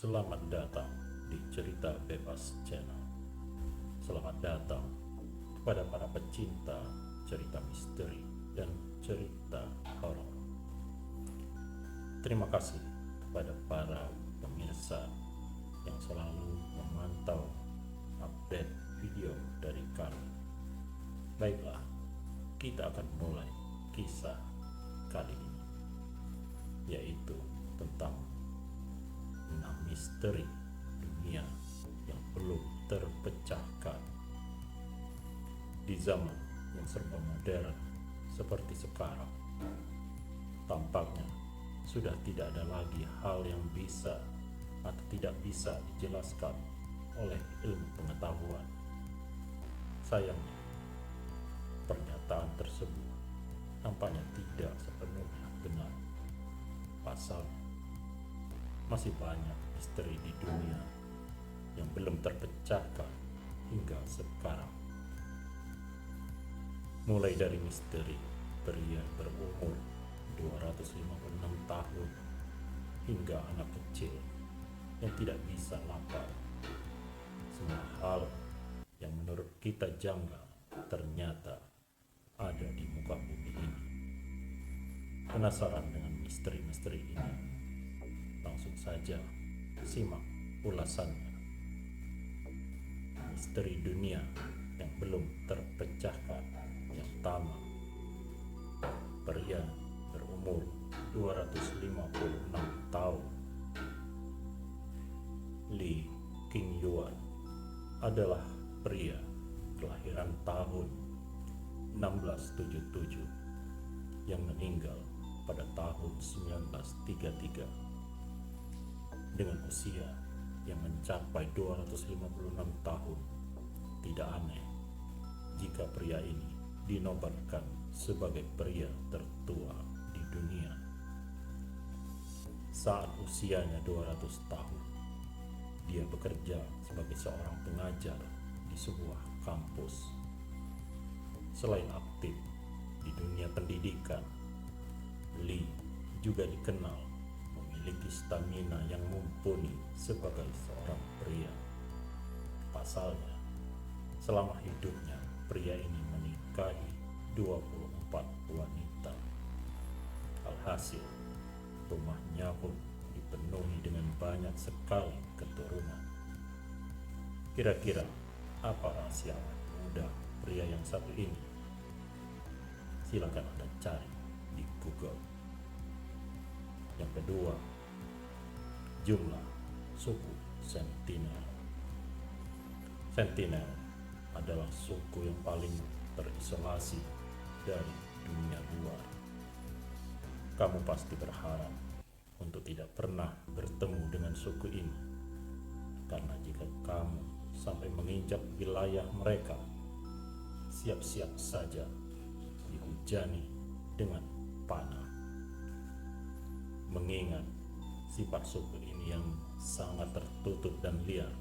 Selamat datang di Cerita Bebas Channel. Selamat datang kepada para pecinta cerita misteri dan cerita horor. Terima kasih kepada para pemirsa yang selalu memantau update video dari kami. Baiklah, kita akan mulai kisah kali ini, yaitu tentang 6 misteri dunia yang belum terpecahkan. Di zaman yang serba modern seperti sekarang, tampaknya sudah tidak ada lagi hal yang bisa atau tidak bisa dijelaskan oleh ilmu pengetahuan. Sayangnya, pernyataan tersebut nampaknya tidak sepenuhnya benar. Pasalnya, masih banyak misteri di dunia yang belum terpecahkan hingga sekarang. Mulai dari misteri pria berumur 256 tahun hingga anak kecil yang tidak bisa lapar. Semua hal yang menurut kita janggal ternyata ada di muka bumi ini. Penasaran dengan misteri-misteri ini? Langsung saja simak ulasannya. Misteri dunia yang belum terpecahkan. Yang pertama, pria berumur 256 tahun. Li Qingyuan adalah pria kelahiran tahun 1677 yang meninggal pada tahun 1933. Dengan usia yang mencapai 256 tahun, tidak aneh jika pria ini dinobatkan sebagai pria tertua di dunia. Saat usianya 200 tahun, dia bekerja sebagai seorang pengajar di sebuah kampus. Selain aktif di dunia pendidikan, Li juga dikenal memiliki stamina yang mumpuni sebagai seorang pria. Pasalnya, selama hidupnya pria ini menikahi 24 wanita. Alhasil, rumahnya pun dipenuhi dengan banyak sekali keturunan. Kira-kira apa rahasia muda pria yang satu ini? Silakan Anda cari di Google. Yang kedua, jumlah suku Sentinel. Sentinel adalah suku yang paling terisolasi dari dunia luar. Kamu pasti berharap untuk tidak pernah bertemu dengan suku ini, karena jika kamu sampai menginjak wilayah mereka, siap-siap saja dihujani dengan panah. Mengingat sifat suku ini yang sangat tertutup dan liar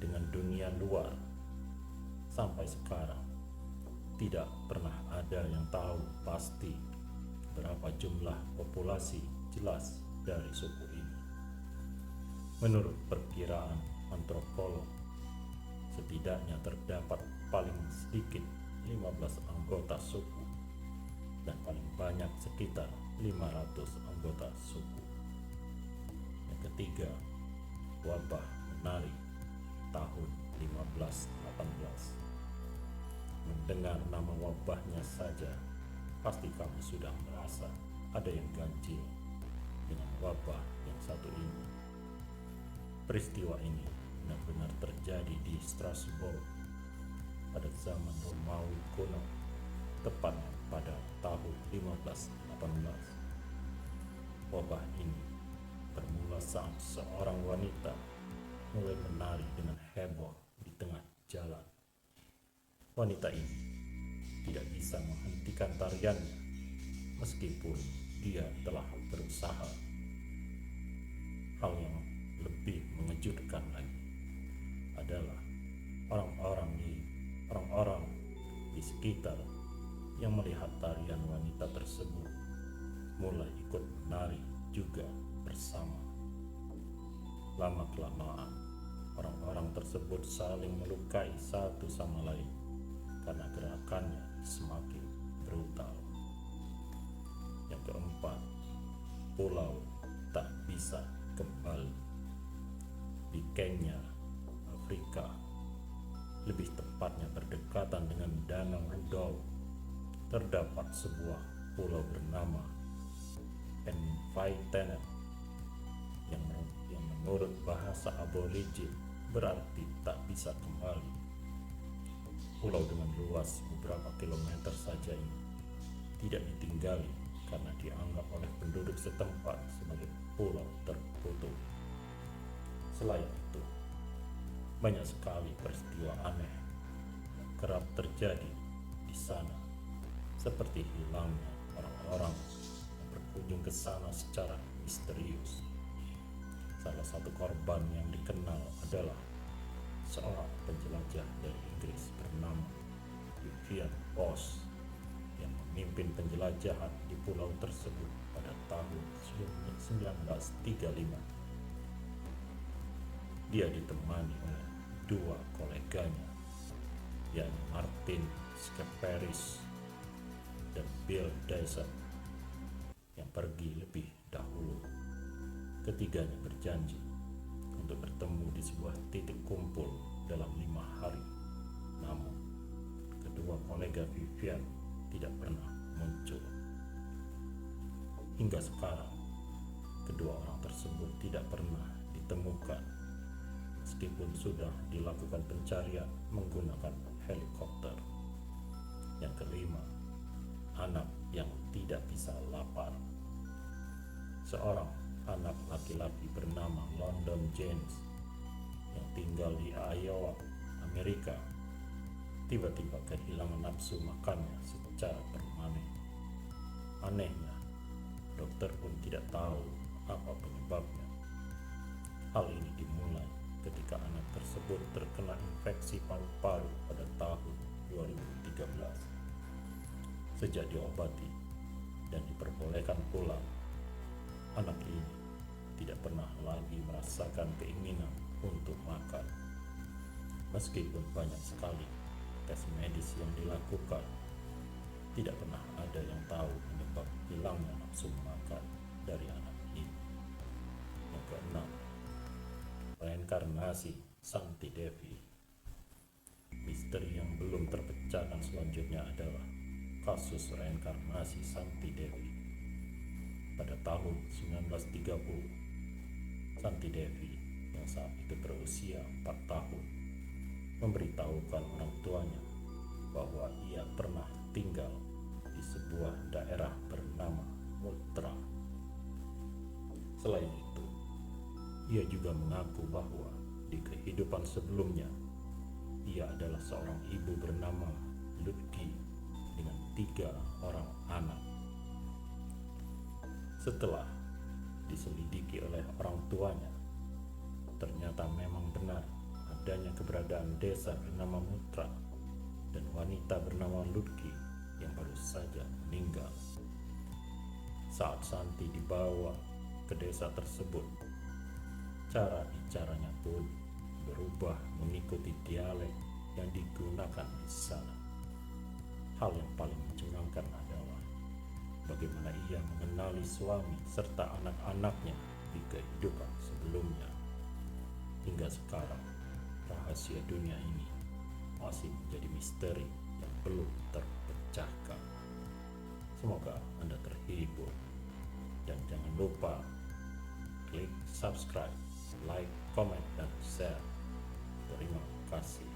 dengan dunia luar, sampai sekarang tidak pernah ada yang tahu pasti berapa jumlah populasi jelas dari suku ini. Menurut perkiraan antropolog, setidaknya terdapat paling sedikit 15 anggota suku dan paling banyak sekitar 500 anggota suku. Yang ketiga, wabah menari tahun 1518. Mendengar nama wabahnya saja, pasti kamu sudah merasa ada yang ganjil dengan wabah yang satu ini. Peristiwa ini benar-benar terjadi di Strasbourg pada zaman Romawi kuno, tepatnya pada tahun 1518. Wabah ini bermula saat seorang wanita mulai menari dengan heboh di tengah jalan. Wanita ini tidak bisa menghentikan tariannya meskipun dia telah berusaha. Hal yang lebih mengejutkan lagi adalah orang-orang di sekitar yang melihat tarian wanita tersebut mulai ikut menari juga bersama. Lama-kelamaan, orang-orang tersebut saling melukai satu sama lain karena gerakannya semakin brutal. Yang keempat, pulau tak bisa kembali. Di Kenya, Afrika, lebih tepatnya berdekatan dengan Danau Rudolf, terdapat sebuah pulau bernama Envaitenen yang menurut bahasa aborigin berarti tak bisa kembali. Pulau dengan luas beberapa kilometer saja ini tidak ditinggali karena dianggap oleh penduduk setempat sebagai pulau terkutuk. Selain itu, banyak sekali peristiwa aneh yang kerap terjadi di sana, seperti hilangnya orang-orang yang berkunjung ke sana secara misterius. Salah satu korban yang dikenal adalah seorang penjelajah dari Inggris bernama Vivian Ross yang memimpin penjelajahan di pulau tersebut pada tahun 1935. Dia ditemani oleh dua koleganya, yakni Martin Skeperis dan Bill Dyson, yang pergi lebih dahulu. Ketiganya berjanji untuk bertemu di sebuah titik kumpul dalam 5 hari. Namun, kedua kolega Vivian tidak pernah muncul. Hingga sekarang, kedua orang tersebut tidak pernah ditemukan, meskipun sudah dilakukan pencarian menggunakan helikopter. Yang kelima, anak yang tidak bisa lapar. Seorang anak laki-laki bernama London James yang tinggal di Iowa, Amerika, tiba-tiba kehilangan nafsu makannya secara permanen. Anehnya, dokter pun tidak tahu apa penyebabnya. Hal ini dimulai ketika anak tersebut terkena infeksi paru-paru pada tahun 2013. Sejak diobati dan diperbolehkan pulang, anak ini tidak pernah lagi merasakan keinginan untuk makan. Meskipun banyak sekali tes medis yang dilakukan, tidak pernah ada yang tahu penyebab hilangnya nafsu makan dari anak ini. Yang keenam, reinkarnasi Santi Devi. Misteri yang belum terpecahkan selanjutnya adalah kasus reinkarnasi Santi Devi. Pada tahun 1930, Santi Devi yang saat itu berusia 4 tahun memberitahukan orang tuanya bahwa ia pernah tinggal di sebuah daerah bernama Mutra. Selain itu, ia juga mengaku bahwa di kehidupan sebelumnya ia adalah seorang ibu bernama Lutki dengan 3 orang anak. Setelah diselidiki oleh orang tuanya, ternyata memang benar adanya keberadaan desa bernama Mutra dan wanita bernama Lutki yang baru saja meninggal. Saat Santi dibawa ke desa tersebut, cara bicaranya pun berubah mengikuti dialek yang digunakan di sana. Hal yang paling mencengangkan adalah bagaimana ia mengenali suami serta anak-anaknya di kehidupan sebelumnya. Hingga sekarang, rahasia dunia ini masih menjadi misteri yang belum terpecahkan. Semoga Anda terhibur, dan jangan lupa klik subscribe, like, comment, dan share. Terima kasih.